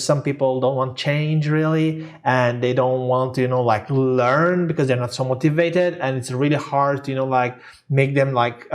Some people don't want change really, and they don't want to, like learn because they're not so motivated, and it's really hard to, like make them like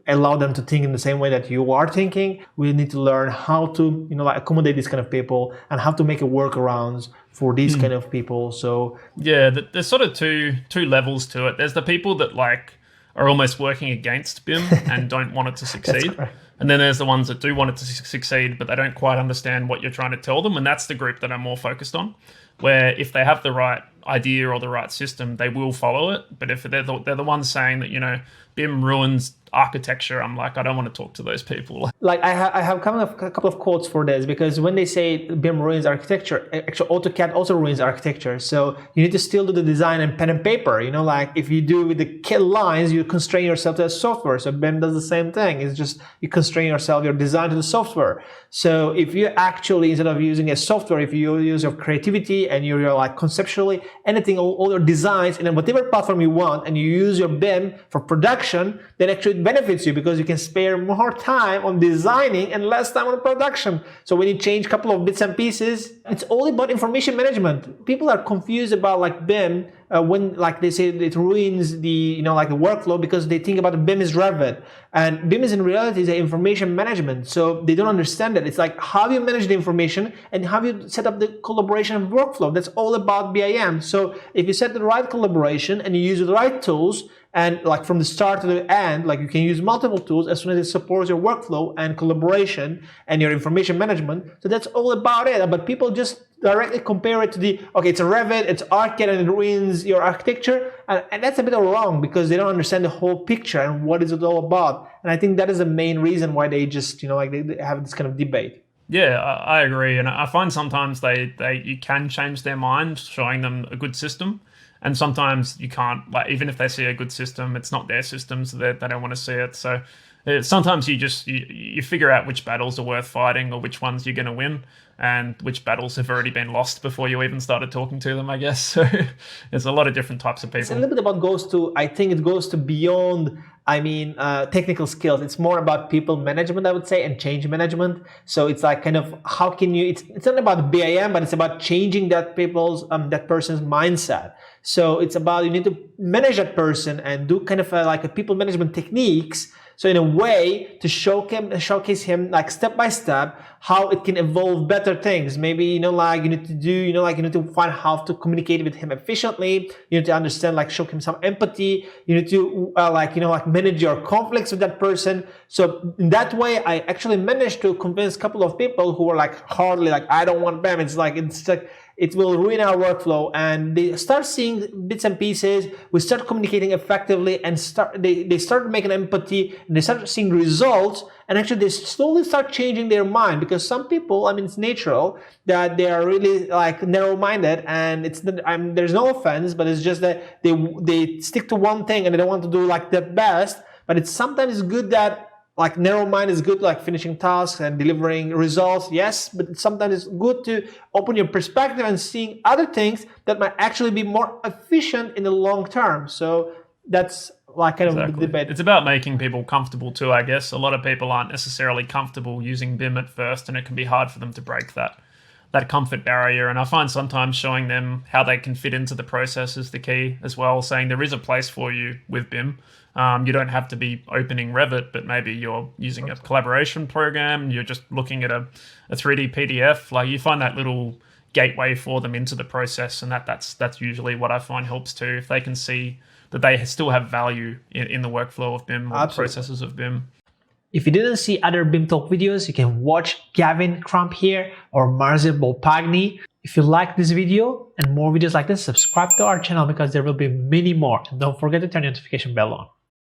allow them to think in the same way that you are thinking. We need to learn how to, like accommodate these kind of people and how to make a workarounds for these kind of people. So yeah, there's sort of two levels to it. There's the people that like are almost working against BIM and don't want it to succeed. And then there's the ones that do want it to succeed, but they don't quite understand what you're trying to tell them. And that's the group that I'm more focused on, where if they have the right idea or the right system, they will follow it. But if they're the ones saying that, BIM ruins architecture, I'm like, I don't want to talk to those people. Like I have a couple of quotes for this, because when they say BIM ruins architecture, actually AutoCAD also ruins architecture. So you need to still do the design in pen and paper. Like if you do with the CAD lines, you constrain yourself to a software. So BIM does the same thing. It's just you constrain yourself, your design to the software. So if you actually, instead of using a software, if you use your creativity and you're like conceptually anything, all your designs, and then whatever platform you want, and you use your BIM for production, then actually it benefits you because you can spare more time on designing and less time on production. So when you change a couple of bits and pieces, it's all about information management. People are confused about like BIM when like they say it ruins the like the workflow, because they think about BIM is Revit, and BIM is in reality is information management. So they don't understand that. It's like how you manage the information and how you set up the collaboration workflow. That's all about BIM. So if you set the right collaboration and you use the right tools, and like from the start to the end, like you can use multiple tools as soon as it supports your workflow and collaboration and your information management. So that's all about it. But people just directly compare it to it's a Revit, it's ArcCAD, and it ruins your architecture. And that's a bit wrong, because they don't understand the whole picture and what is it all about. And I think that is the main reason why they just, they have this kind of debate. Yeah, I agree. And I find sometimes you can change their mind showing them a good system. And sometimes you can't, like, even if they see a good system, it's not their system, so they don't want to see it. So sometimes you figure out which battles are worth fighting or which ones you're going to win, and which battles have already been lost before you even started talking to them, I guess. So there's a lot of different types of people. It's a little bit about I think it goes to beyond, technical skills. It's more about people management, I would say, and change management. So it's like kind of how can you, it's not about BIM, but it's about changing that person's mindset. So it's about, you need to manage that person and do kind of like a people management techniques. So in a way to showcase him like step by step how it can evolve better things. Maybe, you need to find how to communicate with him efficiently. You need to understand, like show him some empathy. You need to manage your conflicts with that person. So in that way, I actually managed to convince a couple of people who were like hardly like, I don't want BIM. It's like it will ruin our workflow, and they start seeing bits and pieces. We start communicating effectively, and they start making empathy, and they start seeing results, and actually they slowly start changing their mind, because some people, it's natural that they are really like narrow-minded, and it's there's no offense, but it's just that they stick to one thing and they don't want to do like the best. But it's sometimes good that like narrow mind is good, like finishing tasks and delivering results, yes, but sometimes it's good to open your perspective and seeing other things that might actually be more efficient in the long term. So that's like kind of the debate. It's about making people comfortable too, I guess. A lot of people aren't necessarily comfortable using BIM at first, and it can be hard for them to break that comfort barrier. And I find sometimes showing them how they can fit into the process is the key as well, saying there is a place for you with BIM. You don't have to be opening Revit, but maybe you're using a collaboration program, you're just looking at a 3D PDF. Like, you find that little gateway for them into the process, and that's usually what I find helps too, if they can see that they still have value in the workflow of BIM or the processes of BIM. If you didn't see other BIM Talk videos, you can watch Gavin Crump here or Marzi Bolpagni. If you like this video and more videos like this, subscribe to our channel, because there will be many more. And don't forget to turn the notification bell on.